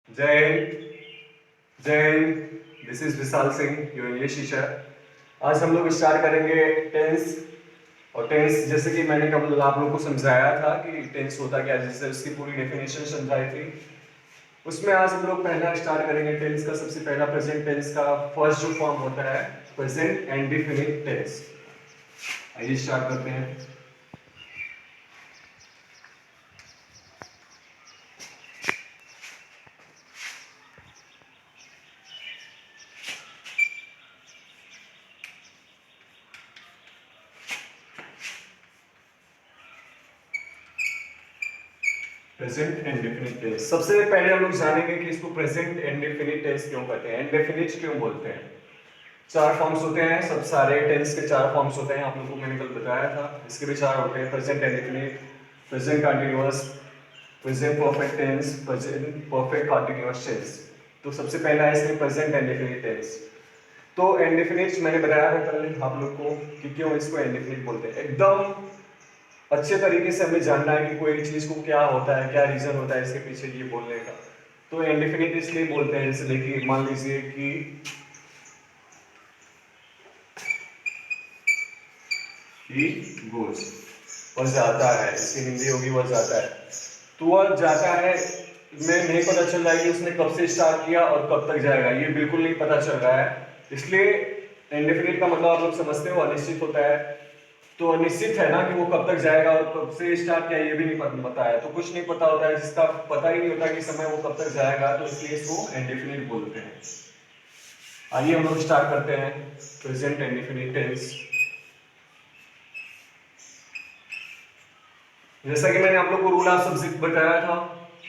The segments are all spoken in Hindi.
जय हिंद। जय Hind. This is Vishal Singh, your English teacher. आज हम लोग स्टार्ट करेंगे टेंस। और टेंस जैसे कि मैंने कल आप लोगों को समझाया था कि टेंस होता क्या है, जैसे उसकी पूरी डेफिनेशन समझाई थी। उसमें आज हम लोग पहला स्टार्ट करेंगे टेंस का। सबसे पहला प्रेजेंट टेंस का फर्स्ट जो फॉर्म होता है प्रेजेंट इंडेफिनिट टेंस। आइए स्टार्ट करते हैं। Present indefinite tense. सबसे पहले हम लोग जानेंगे कि इसको प्रेजेंट इंडेफिनिट टेंस क्यों कहते हैं, इंडेफिनिट क्यों बोलते हैं। चार फॉर्म्स होते हैं, सब सारे टेंस के चार फॉर्म्स होते हैं। आप लोगों को मैंने कल बताया था। इसके भी चार होते हैं, present indefinite, present continuous, present perfect tense, present perfect continuous tense. तो सबसे पहला है इसमें प्रेजेंट इंडेफिनिट टेंस। तो इंडेफिनिट मैंने बताया था कल आप लोग को कि क्यों इसको इंडेफिनिट बोलते हैं। एकदम अच्छे तरीके से हमें जानना है कि कोई चीज को क्या होता है, क्या रीजन होता है इसके पीछे ये बोलने का। तो इंडेफिनिट इसलिए बोलते हैं, जैसे देखिए मान लीजिए कि ही गोज, वह जाता है, इसकी हिंदी होगी वह जाता है। तो वह जाता है में नहीं पता चल रहा है कि उसने कब से स्टार्ट किया और कब तक जाएगा, ये बिल्कुल नहीं पता चल रहा है। इसलिए इंडेफिनिट का मतलब आप लोग समझते हो, अनिश्चित होता है। तो अनिश्चित है ना कि वो कब तक जाएगा और कब से स्टार्ट किया ये भी नहीं पता है। तो कुछ नहीं पता होता है, जिसका पता ही नहीं होता कि समय वो कब तक जाएगा, तो इसलिए इसको इंडेफिनिट बोलते हैं। आइए हम लोग स्टार्ट करते हैं प्रेजेंट इंडेफिनिट टेंस। जैसा कि मैंने आप लोग को रूल ऑफ सब्जेक्ट बताया था,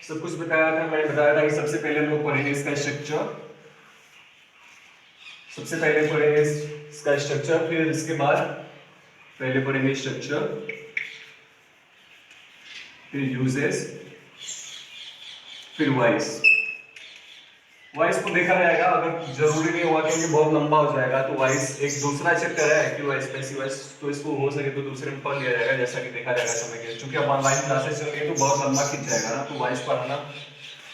सब कुछ बताया था। मैंने बताया था कि सबसे पहले हम लोग पढ़ेंगे इसका स्ट्रक्चर। सबसे पहले पढ़ेंगे इसका स्ट्रक्चर, फिर इसके बाद पहले पढ़ेंगे स्ट्रक्चर, फिर यूजेस, फिर वॉइस। वॉइस को देखा जाएगा, अगर जरूरी नहीं होगा क्योंकि बहुत लंबा हो जाएगा। तो वॉइस एक दूसरा चैप्टर है, एक्टिव वॉइस, पैसिव वॉइस, तो इसको हो सके तो दूसरे में पढ़ लिया जाएगा, जैसा कि देखा जाएगा समय के। क्योंकि अब ऑनलाइन क्लासेस चल रही है तो बहुत लंबा खिंच जाएगा ना, तो वॉइस पढ़ाना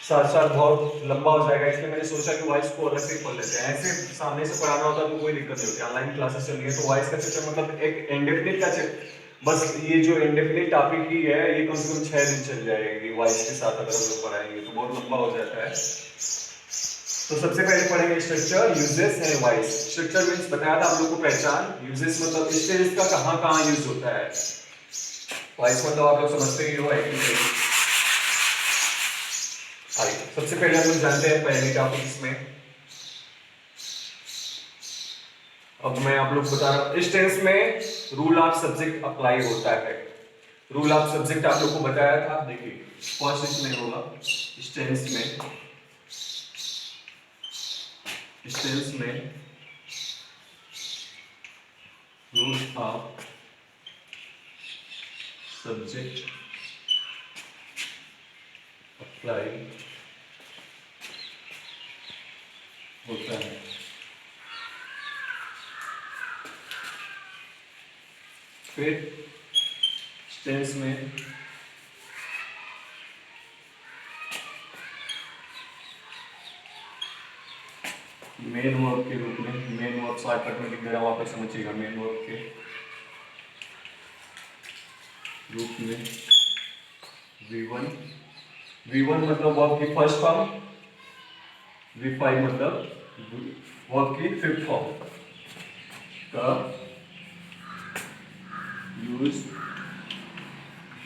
साथ साथ बहुत लंबा हो जाएगा। इसलिए मैंने सोचा कि वॉइस को अलग से पढ़ लेते हैं। ऐसे सामने से पढ़ाना होता तो कोई दिक्कत नहीं होती, ऑनलाइन क्लासेस चल रही है तो वॉइस का चैप्टर मतलब एक इंडेफिनिट का चैप्टर। बस ये जो इंडेफिनिट टॉपिक ही है ये कम से कम 6 दिन चल जाएगी वॉइस के साथ, अगर हम लोग पढ़ाएंगे तो बहुत लंबा हो जाता है। तो सबसे पहले पढ़ेंगे structure, uses and voice. Structure means बताया था आप लोग को पहचान, यूजेस मतलब स्टेज का कहां कहां यूज होता है, वॉइस मतलब आप लोग समझते ही हो एक्टिव। आइए सबसे पहले हम लोग जानते हैं पहले टॉपिक इसमें। अब मैं आप लोग बता रहा हूं, इस टेंस में रूल ऑफ सब्जेक्ट अप्लाई होता है। रूल ऑफ सब्जेक्ट आप लोग को बताया था, देखिए फर्स्ट इसमें होगा इस टेंस में, इस टेंस में रूल ऑफ सब्जेक्ट अप्लाई होता है। फिर टेंस में मेन वर्ब के रूप में, मेन वर्ब शॉर्टकट में लिख दे रहा हूं, वापस समझिएगा, मेन वर्ब के रूप में V1, V1 मतलब वर्ब की फर्स्ट फॉर्म, V5 मतलब वर्ब की फिफ्थ फॉर्म का यूज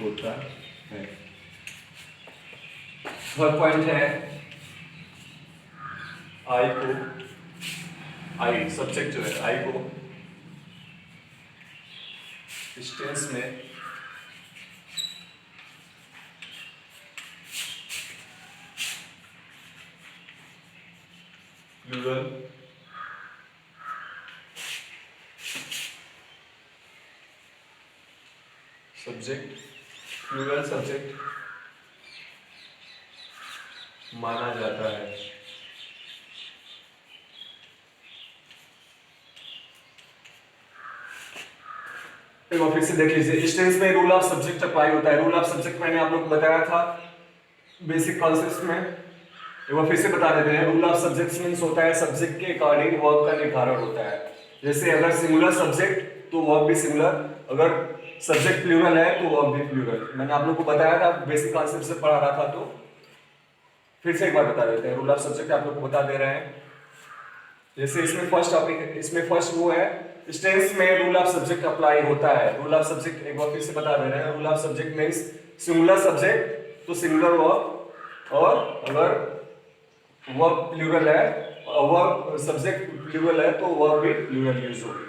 होता है। थर्ड पॉइंट है आई को, आई सब्जेक्ट जो है आई को इस टेंस में प्लूरल सब्जेक्ट, प्लूरल सब्जेक्ट माना जाता है। एक बार फिर से देख लीजिए, इस टेंस में रूल ऑफ सब्जेक्ट अप्लाई होता है। रूल ऑफ सब्जेक्ट मैंने आप लोग को बताया था बेसिक कॉन्सेप्ट में। एक बार फिर से बता देते हैं, रूल ऑफ सब्जेक्ट्स मींस होता है सब्जेक्ट के अकॉर्डिंग वर्ब का निर्धारण होता है। जैसे अगर सिंगुलर सब्जेक्ट तो वर्ब भी सिंगुलर, अगर सब्जेक्ट प्लूरल है तो वर्ब भी प्लूरल। मैंने आप लोग को बताया था, बेसिक कॉन्सेप्ट से पढ़ा रहा था, तो फिर से एक बार बता देते हैं। रूल ऑफ सब्जेक्ट आप लोग को बता दे रहे हैं। जैसे इसमें फर्स्ट टॉपिक है, इसमें फर्स्ट वो है टेंस में रूल ऑफ सब्जेक्ट अप्लाई होता है। रूल ऑफ सब्जेक्ट एक बार फिर से बता दे रहे हैं। Rule of subject means singular subject तो सिंगुलर वर्ब, और अगर वर्ब प्लूरल है, वर्ब सब्जेक्ट प्लूरल है तो वर्ब भी प्लूरल यूज होगी।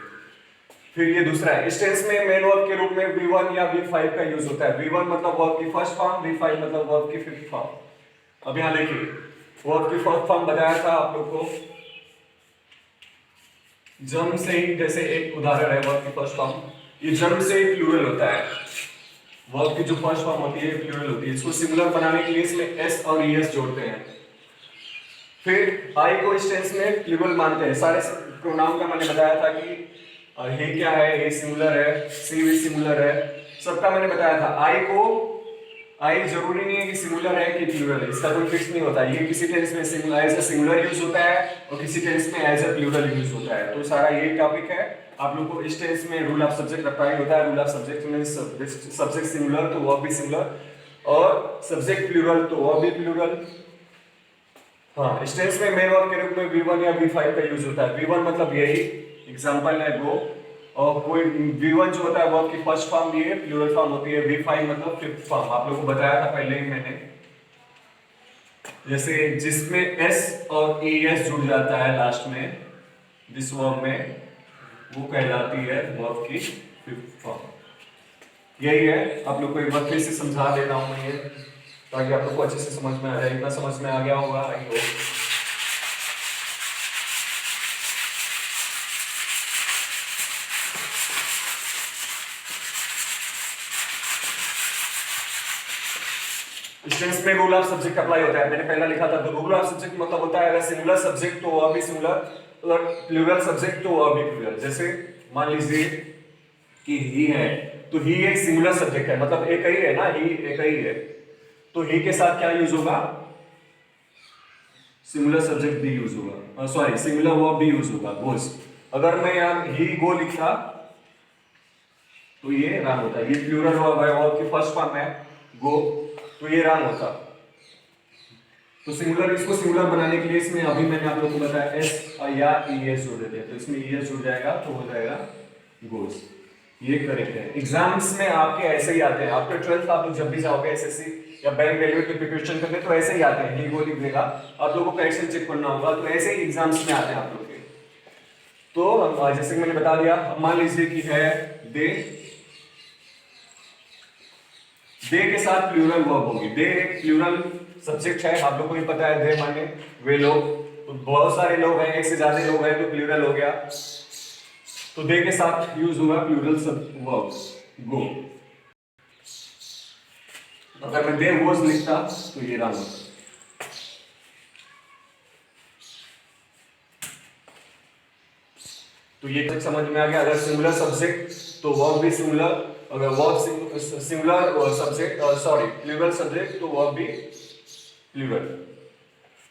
फिर ये दूसरा है, इस टेंस में मेन वर्ब के रूप में V1 या V5 का यूज होता है। V1 मतलब वर्ब की फर्स्ट फॉर्म, V5 मतलब वर्ब की फिफ्थ फॉर्म। अब यहां देखिए, वर्ब की फर्स्ट फॉर्म बताया था आप लोग को जन्म से ही, जैसे एक उदाहरण है वर्ब की फर्स्ट फॉर्म, ये जन्म से ही प्लूरल होता है। वर्ब की जो फर्स्ट फॉर्म होती है प्लूरल होती है। इसको सिंगुलर बनाने के लिए इसमें s और es जोड़ते हैं। फिर आई को इस टेंस में प्लूरल मानते हैं। सारे प्रोनाउन का मैंने बताया था कि हे क्या है, हे सिंगुलर है, सी भी सिंगुलर है, सबका मैंने बताया था। आई को, आई जरूरी नहीं है कि सिंगुलर है कि प्लूरल है, इसका कोई फिक्स नहीं होता। ये किसी टेंस में singular as a singular use होता है और किसी टेंस में एज अ प्लूरल यूज होता है। तो सारा ये टॉपिक है। आप लोग को इस टेंस में रूल ऑफ सब्जेक्ट अप्लाई होता है। रूल ऑफ सब्जेक्ट में सब्जेक्ट सिंगुलर तो वर्ब भी सिंगुलर, और सब्जेक्ट प्लूरल तो वर्ब भी प्लूरल। हाँ, इस टेंस में मेन वर्ब के रूप में V1 या V5 का यूज होता है। V1 मतलब यही एग्जांपल है गो, और कोई V1 जो होता है वर्ब की फर्स्ट फॉर्म, ये प्लूरल फॉर्म होती है। V5 मतलब फिफ्थ फॉर्म। आप लोगों को बताया था पहले ही मैंने, जैसे जिसमें s और es जुड़ जाता है लास्ट में दिस वर्ब में, वो कहलाती है वर्ब की फिफ्थ फॉर्म। यही है, आप लोग को एक बार फिर से समझा दे रहा हूं मैं ये, ताकि आप लोग को अच्छे से समझ में आ जाए। इतना समझ में आ गया होगा आई होप। इस टेंस में रूल ऑफ सब्जेक्ट अप्लाई होता है। मैंने पहला लिखा था, तो रूल ऑफ सब्जेक्ट मतलब होता है अगर सिंगुलर सब्जेक्ट तो वर्ब भी सिंगुलर, और प्लूरल सब्जेक्ट तो वर्ब भी प्लूरल। जैसे मान लीजिए कि ही है, तो ही एक सिंगुलर सब्जेक्ट है, मतलब एक ही है ना, ही एक ही है, तो ही के साथ क्या यूज होगा, सिंगुलर सब्जेक्ट भी यूज होगा, सॉरी सिंगुलर वर्ब भी यूज होगा, गोज। अगर मैं यहाँ ही गो लिखता तो ये रंग होता है। ये प्लूरल वर्ब है, वर्ब की फर्स्ट फॉर्म है गो, तो ये रंग होता। तो सिंगुलर, इसको सिंगुलर बनाने के लिए इसमें अभी मैंने आप लोगों को बताया एस या es जोड़ देते हैं, तो इसमें es जुड़ जाएगा तो हो जाएगा गोज। ये करेक्ट है। एग्जाम्स में आपके ऐसे ही आते हैं। आफ्टर 12th आप लोग जब भी जाओगे एसएससी या बैंक रेलवे की प्रिपरेशन करने, तो ऐसे ही आते हैं। ही गो लिख देगा, आप लोगों को करेक्शन चेक करना होगा, तो ऐसे ही एग्जाम्स में आते हैं आप लोग के। तो जैसे कि मैंने बता दिया, मान लीजिए कि है दे, दे के साथ प्लूरल वर्ब होगी। दे एक प्लूरल सब्जेक्ट है, आप लोगों को भी पता है। दे माने वे लोग, तो बहुत सारे लोग हैं, एक से ज्यादा लोग हैं, तो प्लूरल हो गया। तो दे के साथ यूज हुआ प्लूरल वर्ब गो। अगर मैं दे वॉज लिखता तो ये रहा। तो ये समझ में आ गया। अगर सिंगुलर सब्जेक्ट तो वर्ब भी सिंगुलर, अगर verb singular subject, sorry plural subject तो वर्ब भी प्लूरल।